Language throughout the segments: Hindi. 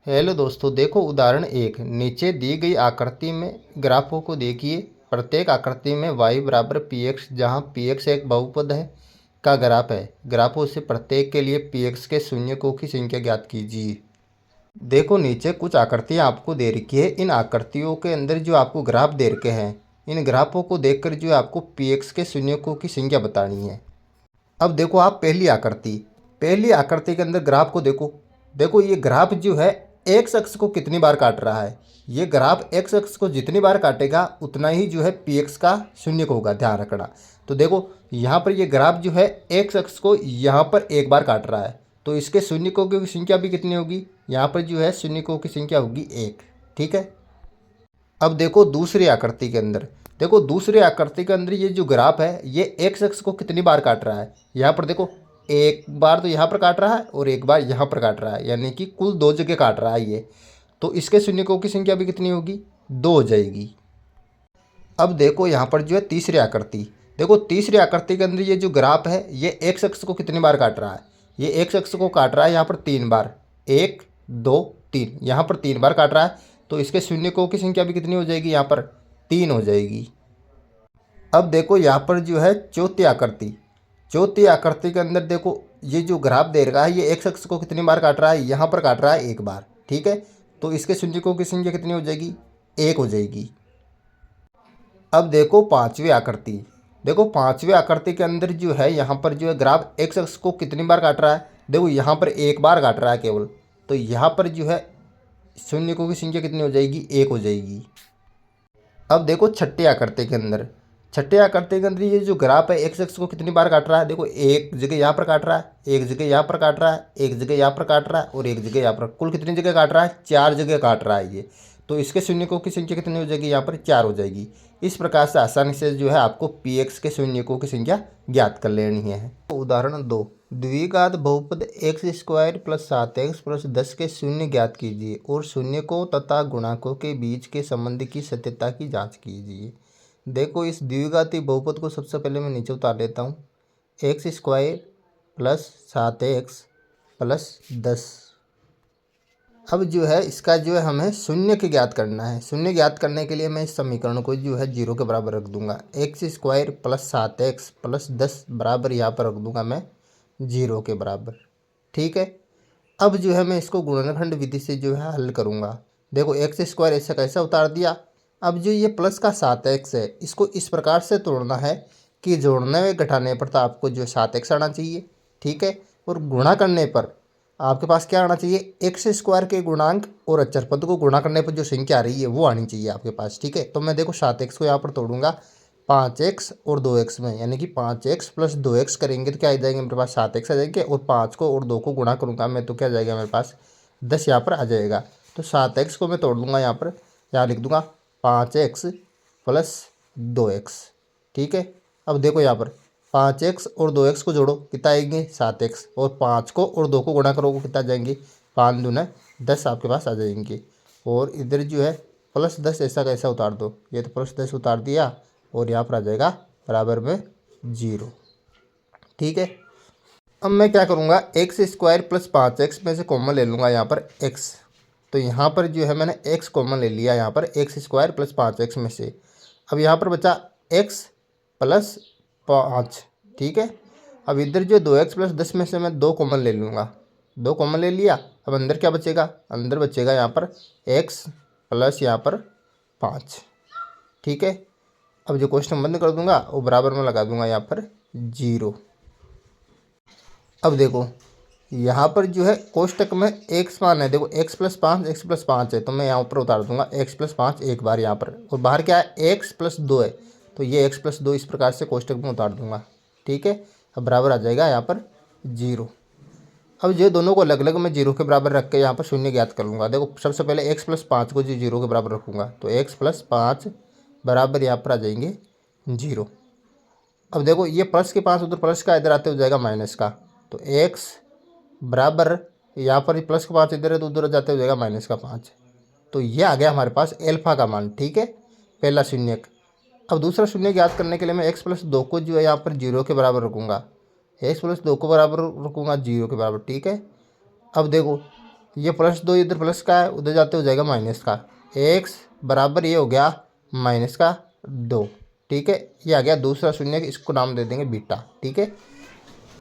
हेलो दोस्तों, देखो उदाहरण एक। नीचे दी गई आकृति में ग्राफों को देखिए। प्रत्येक आकृति में y बराबर पी एक्स, जहाँ पी एक्स एक बहुपद है, का ग्राफ है। ग्राफों से प्रत्येक के लिए पी एक्स के शून्यकों की संख्या ज्ञात कीजिए। देखो नीचे कुछ आकृतियाँ आपको दे रखी है। इन आकृतियों के अंदर जो आपको ग्राफ दे रखे हैं, इन ग्राफों को देखकर जो आपको पी एक्स के शून्यकों की संख्या बतानी है। अब देखो आप पहली आकृति के अंदर ग्राफ को देखो। देखो ये ग्राफ जो है एक्स अक्ष को कितनी बार काट रहा है। ये ग्राफ एक्स अक्ष को जितनी बार काटेगा उतना ही जो है पी एक्स का शून्य को होगा, ध्यान रखना। तो देखो यहाँ पर ये ग्राफ जो है एक्स अक्ष को यहाँ पर एक बार काट रहा है, तो इसके शून्यकों की संख्या भी कितनी होगी, यहाँ पर जो है शून्यकों की संख्या होगी एक। ठीक है। अब देखो दूसरी आकृति के अंदर, देखो दूसरी आकृति के अंदर ये जो ग्राफ है ये एक्स अक्ष को कितनी बार काट रहा है। यहाँ पर देखो एक बार तो यहाँ पर काट रहा है और एक बार यहाँ पर काट रहा है, यानी कि कुल दो जगह काट रहा है ये। तो इसके शून्यकों की संख्या भी कितनी होगी, दो हो जाएगी। अब देखो यहाँ पर जो है तीसरी आकृति, देखो तीसरी आकृति के अंदर ये जो ग्राफ है ये एक्स अक्ष को कितनी बार काट रहा है। ये एक्स अक्ष को काट रहा है यहाँ पर तीन बार, एक दो तीन, यहाँ पर तीन बार काट रहा है। तो इसके शून्यकों की संख्या भी कितनी हो जाएगी, यहाँ पर तीन हो जाएगी। अब देखो यहाँ पर जो है चौथी आकृति के अंदर देखो ये जो ग्राफ दे रखा है ये एक्स अक्ष को कितनी बार काट रहा है, यहाँ पर काट रहा है एक बार। ठीक है। तो इसके शून्यकों की संख्या कितनी हो जाएगी, एक हो जाएगी। अब देखो पांचवी आकृति, देखो पांचवी आकृति के अंदर जो है यहाँ पर जो है ग्राफ एक्स अक्ष को कितनी बार काट रहा है, देखो यहाँ पर एक बार काट रहा है केवल। तो यहाँ पर जो है शून्यकों की संख्या कितनी हो जाएगी, एक हो जाएगी। अब देखो छठी आकृति के अंदर ये जो ग्राफ है एक्स एक्स को कितनी बार काट रहा है, देखो एक जगह यहाँ पर काट रहा है, एक जगह यहाँ पर काट रहा है, एक जगह यहाँ पर काट रहा है और एक जगह यहाँ पर, कुल कितनी जगह काट रहा है, चार जगह काट रहा है ये। तो इसके शून्यकों की संख्या कितनी हो जाएगी, यहाँ पर चार हो जाएगी। इस प्रकार से आसानी से जो है आपको पी एक्स के शून्यकों की संख्या ज्ञात कर लेनी है। उदाहरण दो, द्विघात बहुपद x square plus 7x plus 10 के शून्य ज्ञात कीजिए और शून्यकों तथा गुणांकों के बीच के संबंध की सत्यता की जांच कीजिए। देखो इस द्विघाती बहुपद को सबसे पहले मैं नीचे उतार लेता हूँ। X square plus 7x plus 10। अब जो है इसका जो है हमें शून्य के ज्ञात करना है। शून्य ज्ञात करने के लिए मैं इस समीकरण को जो है जीरो के बराबर रख दूंगा। X square plus 7x plus 10 बराबर यहाँ पर रख दूंगा मैं जीरो के बराबर। ठीक है। अब जो है मैं इसको गुणनखंड विधि से जो है हल करूँगा। देखो एक्स स्क्वायर ऐसा कैसा उतार दिया। अब जो ये प्लस का 7x है इसको इस प्रकार से तोड़ना है कि जोड़ने में घटाने पर तो आपको जो 7x आना चाहिए। ठीक है। और गुणा करने पर आपके पास क्या आना चाहिए, एक्स स्क्वायर के गुणांक और अचर पद को गुणा करने पर जो संख्या आ रही है वो आनी चाहिए आपके पास। ठीक है। तो मैं देखो 7x को यहाँ पर तोड़ूंगा 5x और 2x में, यानी कि 5x प्लस 2x करेंगे तो क्या आ जाएंगे मेरे पास, 7x आ जाएंगे। और 5 को और 2 को गुणा करूँगा मैं तो क्या आ जाएगा मेरे पास, 10 यहाँ पर आ जाएगा। तो 7x को मैं तोड़ दूँगा यहाँ पर, यहाँ लिख दूँगा 5x प्लस 2x। ठीक है। अब देखो यहाँ पर 5x और 2x को जोड़ो कितना आएंगे, 7x, और 5 को और 2 को गुणा करो कितना जाएंगे, 5 दूना 10 आपके पास आ जाएंगे। और इधर जो है प्लस 10 ऐसा कैसा उतार दो, ये तो प्लस 10 उतार दिया और यहाँ पर आ जाएगा बराबर में जीरो। ठीक है। अब मैं क्या करूँगा, एक्स स्क्वायर प्लस 5x में से कॉमन ले लूँगा यहाँ पर x। तो यहाँ पर जो है मैंने x कॉमन ले लिया यहाँ पर एक्स स्क्वायर प्लस 5x में से। अब यहाँ पर बचा x प्लस 5। ठीक है। अब इधर जो 2x प्लस 10 में से मैं 2 कॉमन ले लूँगा, 2 कॉमन ले लिया। अब अंदर क्या बचेगा, अंदर बचेगा यहाँ पर x प्लस यहाँ पर 5। ठीक है। अब जो क्वेश्चन बंद कर दूंगा वो बराबर में लगा दूंगा यहाँ पर जीरो। अब देखो यहाँ पर जो है कोष्टक में x मान है, देखो x प्लस 5 है तो मैं यहाँ पर उतार दूंगा x प्लस 5 एक बार यहाँ पर, और बाहर क्या है x प्लस 2 है तो ये x प्लस 2 इस प्रकार से कोष्टक में उतार दूंगा। ठीक है। अब बराबर आ जाएगा यहाँ पर जीरो। अब जो दोनों को अलग अलग मैं जीरो के बराबर रख के यहाँ पर शून्य ज्ञात कर लूँगा। देखो सबसे पहले x प्लस 5 को जो जीरो के बराबर रखूँगा तो x प्लस 5 बराबर यहाँ पर आ जाएंगे जीरो। अब देखो ये प्लस के 5 उधर प्लस का, इधर आते हो जाएगा माइनस का, तो x बराबर यहाँ पर प्लस का 5 इधर है तो उधर जाते हो जाएगा माइनस का 5। तो ये आ गया हमारे पास एल्फा का मान। ठीक है, पहला शून्य। अब दूसरा शून्य ज्ञात करने के लिए मैं x प्लस 2 को जो है यहाँ पर जीरो के बराबर रखूँगा, x प्लस 2 को बराबर रखूँगा जीरो के बराबर। ठीक है। अब देखो ये +2 इधर प्लस का है, उधर जाते हो जाएगा माइनस का। एक्स बराबर ये हो गया -2। ठीक है, ये आ गया दूसरा शून्य, इसको नाम दे देंगे बीटा। ठीक है,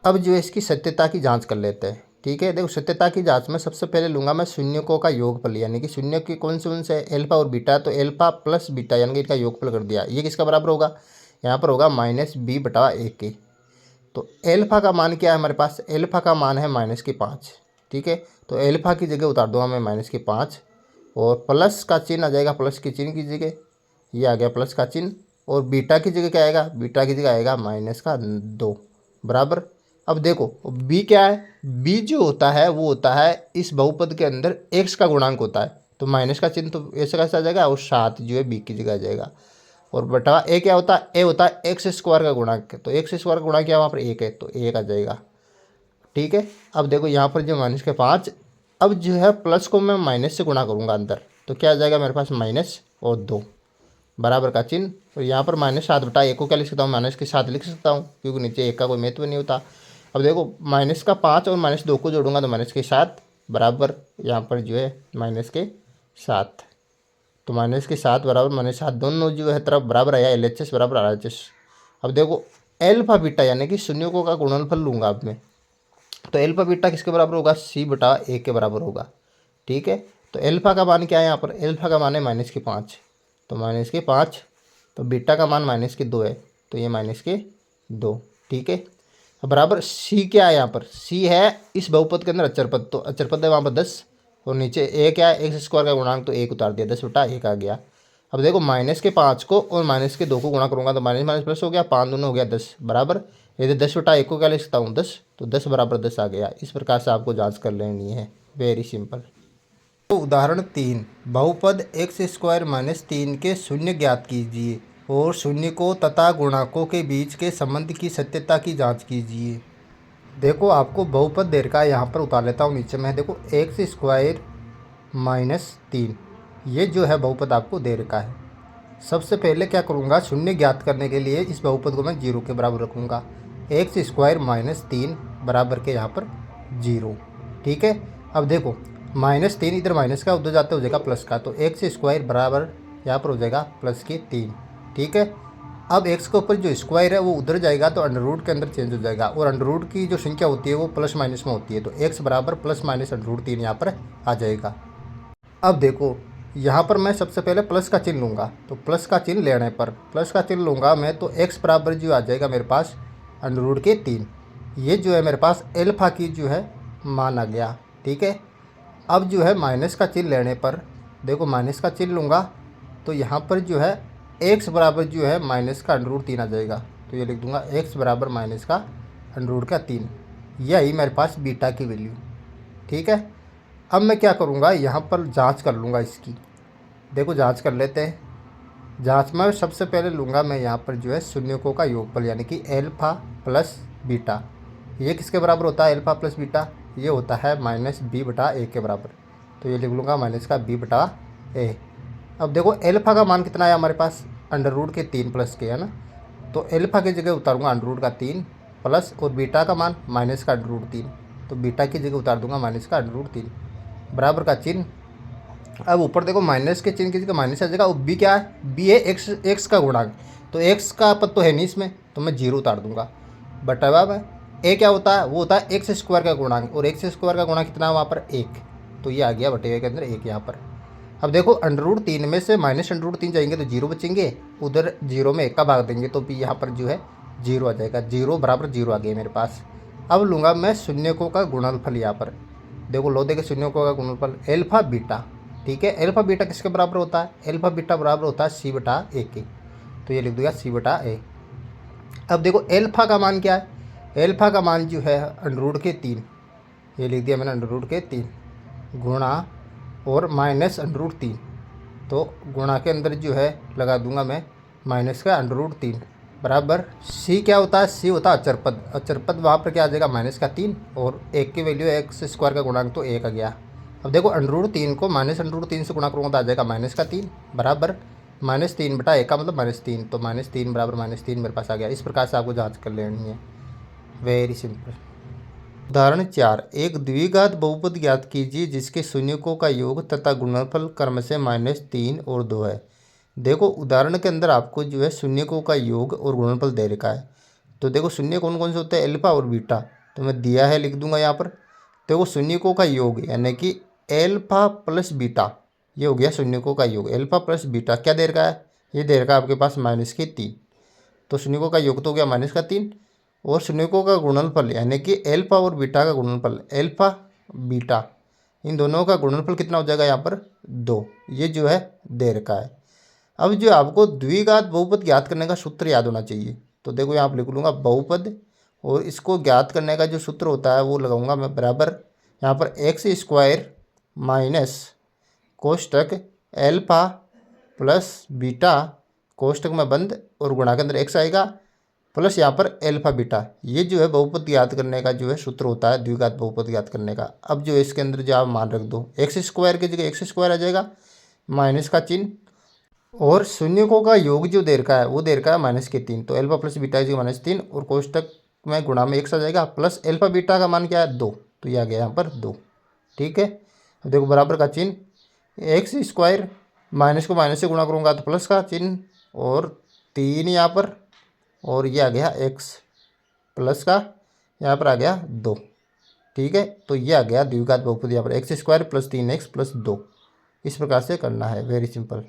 अब जो है इसकी सत्यता की जांच कर लेते हैं। ठीक है, देखो सत्यता की जांच में सबसे पहले लूँगा मैं शून्यकों का योगफल, यानी कि शून्य की कौन से एल्फा और बीटा, तो एल्फा प्लस बीटा यानी कि इनका योगफल कर दिया। ये किसका बराबर होगा, यहाँ पर होगा -b/1 के। तो एल्फा का मान क्या है हमारे पास, एल्फा का मान है -5। ठीक है, तो एल्फा की जगह उतार दूंगा मैं -5, और प्लस का चिन्ह आ जाएगा, प्लस के चिन्ह की जगह ये आ गया प्लस का चिन्ह, और बीटा की जगह क्या आएगा, बीटा की जगह आएगा -2 बराबर। अब देखो b क्या है, b जो होता है वो होता है इस बहुपद के अंदर x का गुणांक होता है, तो माइनस का चिन्ह तो ऐसे कैसे आ जाएगा, और 7 जो है b की जगह आ जाएगा। और बटा ए क्या होता है, ए होता है x² का गुणांक, तो x² का गुणांक क्या वहाँ पर 1 है, तो 1 आ जाएगा। ठीक है, अब देखो यहाँ पर जो -5, अब जो है प्लस को मैं माइनस से गुणा करूँगा अंदर, तो क्या आ जाएगा मेरे पास -2 बराबर का चिन्ह, और यहाँ पर -7/1 को क्या लिख सकता हूँ, -7 लिख सकता हूँ, क्योंकि नीचे 1 का कोई महत्व नहीं होता। अब देखो -5 और -2 को जोड़ूंगा तो -7 बराबर यहाँ पर जो है -7, तो -7 बराबर -7, दोनों जो है तरफ बराबर आया, LHS बराबर RHS। अब देखो एल्फा बीटा यानी कि शून्यकों का गुणनफल लूँगा अब मैं, तो एल्फा बीटा किसके बराबर होगा, c/1 के बराबर होगा। ठीक है, तो एल्फा का मान क्या है यहाँ पर, एल्फा का मान है -5, तो -5, तो बीटा का मान -2 है, तो ये -2। ठीक है, अब बराबर c क्या है यहाँ पर, c है इस बहुपद के अंदर अचर पद, तो अचर पद है वहाँ पर 10, और नीचे a क्या है, x² का गुणांक, तो 1 उतार दिया, 10/1 आ गया। अब देखो -5 को और -2 को गुणा करूँगा तो माइनस प्लस हो गया, 5 दूनी हो गया 10 बराबर, यदि 10/1 को क्या लिख सकता हूँ 10, तो 10 बराबर 10 आ गया। इस प्रकार से आपको जांच कर लेनी है, वेरी सिंपल। तो उदाहरण 3, बहुपद x² - 3 के शून्य ज्ञात कीजिए और शून्यकों तथा गुणांकों के बीच के संबंध की सत्यता की जांच कीजिए। देखो आपको बहुपद दे रखा है, यहाँ पर उतार लेता हूँ नीचे में, देखो x² - 3, ये जो है बहुपद आपको दे रखा है। सबसे पहले क्या करूँगा, शून्य ज्ञात करने के लिए इस बहुपद को मैं 0 के बराबर रखूँगा, x² - 3 बराबर के यहाँ पर 0। ठीक है, अब देखो -3 इधर माइनस का, उधर जाते हो जाएगा प्लस का, तो x² बराबर यहाँ पर हो जाएगा +3। ठीक है, अब x के ऊपर जो स्क्वायर है वो उधर जाएगा तो अंडर रूट के अंदर चेंज हो जाएगा, और अंडर रूट की जो संख्या होती है वो प्लस माइनस में होती है, तो x बराबर ±√3 यहाँ पर आ जाएगा। अब देखो यहाँ पर मैं सबसे पहले प्लस का चिन्ह लूँगा, तो प्लस का चिन्ह लेने पर प्लस का चिन्ह लूँगा मैं, तो x बराबर जो आ जाएगा मेरे पास √3। ये जो है मेरे पास एल्फा की जो है मान आ गया। ठीक है, अब जो है माइनस का चिन्ह लेने पर देखो माइनस का चिन्ह लूँगा तो यहाँ पर जो है x बराबर जो है -√3 आ जाएगा, तो ये लिख दूँगा x बराबर -√3। यही मेरे पास बीटा की वैल्यू। ठीक है, अब मैं क्या करूँगा, यहाँ पर जांच कर लूँगा इसकी। देखो जांच कर लेते हैं। जांच में सबसे पहले लूँगा मैं यहाँ पर जो है शून्यकों का योगफल, यानी कि एल्फा प्लस बीटा। ये किसके बराबर होता है, एल्फा प्लस बीटा, ये होता है -b/a के बराबर, तो ये लिख लूँगा -b/a। अब देखो एल्फा का मान कितना है हमारे पास, √3 प्लस के है ना, तो एल्फा की जगह उतारूँगा √3 प्लस, और बीटा का मान -√3, तो बीटा की जगह उतार दूँगा -√3 बराबर का चिन्ह। अब ऊपर देखो माइनस के चिन्ह की जगह माइनस आ जाएगा, और बी क्या है, बी है एक्स का गुणांक, तो एक्स का पद तो है नहीं इसमें, तो मैं 0 उतार दूंगा। बटा में ए क्या होता है, वो होता है x² का गुणांक, और x² का गुणांक कितना है वहाँ पर 1, तो ये आ गया बटे के अंदर 1 यहाँ पर। अब देखो √3 में से -√3 जाएंगे तो 0 बचेंगे, उधर 0 में 1 का भाग देंगे तो भी यहाँ पर जो है 0 आ जाएगा, 0 बराबर 0 आ गया मेरे पास। अब लूँगा मैं शून्यकों का गुणनफल, यहाँ पर देखो लो देखे शून्यकों का गुणनफल एल्फा बीटा। ठीक है, एल्फा बीटा किसके बराबर होता है, एल्फा बीटा बराबर होता है c/a के, तो ये लिख दूँगा c/a। अब देखो एल्फा का मान क्या है, एल्फा का मान जो है √3, ये लिख दिया मैंने √3 गुणा और -√3, तो गुणा के अंदर जो है लगा दूंगा मैं माइनस का √3 बराबर c क्या होता है, c होता है अचर पद, अचर पद वहाँ पर क्या आ जाएगा -3, और 1 की वैल्यू x² का गुणांक तो 1 आ गया। अब देखो √3 को -√3 से गुणा करूँगा तो आ जाएगा -3 बराबर -3/1 का मतलब -3, तो -3 बराबर -3 मेरे पास आ गया। इस प्रकार से आपको जांच कर लेनी है, वेरी सिंपल। उदाहरण 4, एक द्विघात बहुपद ज्ञात कीजिए जिसके शून्यकों का योग तथा गुणनफल क्रम से -3 और 2 है। देखो उदाहरण के अंदर आपको जो है शून्यकों का योग और गुणनफल दे रखा है। तो देखो शून्य कौन कौन से होते हैं, एल्फा और बीटा। तो मैं दिया है लिख दूंगा यहाँ पर। देखो शून्यकों का योग यानी कि एल्फा प्लस बीटा, ये हो गया शून्यकों का योग। एल्फा प्लस बीटा क्या दे रखा है, ये दे रखा है आपके पास -3। तो शून्यकों का योग तो हो गया -3 और शून्यकों का गुणनफल यानी कि एल्फा और बीटा का गुणनफल, एल्फा बीटा इन दोनों का गुणनफल कितना हो जाएगा यहाँ पर 2, ये जो है दे रखा है। अब जो आपको द्विघात बहुपद ज्ञात करने का सूत्र याद होना चाहिए। तो देखो यहाँ पर लिख लूँगा बहुपद, और इसको ज्ञात करने का जो सूत्र होता है वो लगाऊंगा मैं बराबर यहाँ पर x² माइनस कोष्टक एल्फा प्लस बीटा कोष्टक में बंद और गुणा के अंदर x आएगा प्लस यहाँ पर एल्फा बीटा। ये जो है बहुपद ज्ञात करने का जो है सूत्र होता है द्विघात बहुपद ज्ञात करने का। अब जो इसके अंदर जो आप मान रख दो, x² की जगह x² आ जाएगा, माइनस का चिन्ह, और शून्यकों का योग जो दे रखा है वो दे रखा है -3। तो एल्फा प्लस बीटा इज -3 और कोष्टक में गुणा में x आ जाएगा प्लस एल्फा बीटा का मान क्या है 2, तो ये आ गया यहाँ पर 2। ठीक है, अब देखो बराबर का चिन्ह, x² माइनस को माइनस से गुणा करूँगा तो प्लस का चिन्ह और 3 यहाँ पर, और ये आ गया x प्लस का यहाँ पर आ गया 2। ठीक है, तो ये आ गया द्विघात बहुपद यहाँ पर x² + 3x + 2। इस प्रकार से करना है, वेरी सिंपल।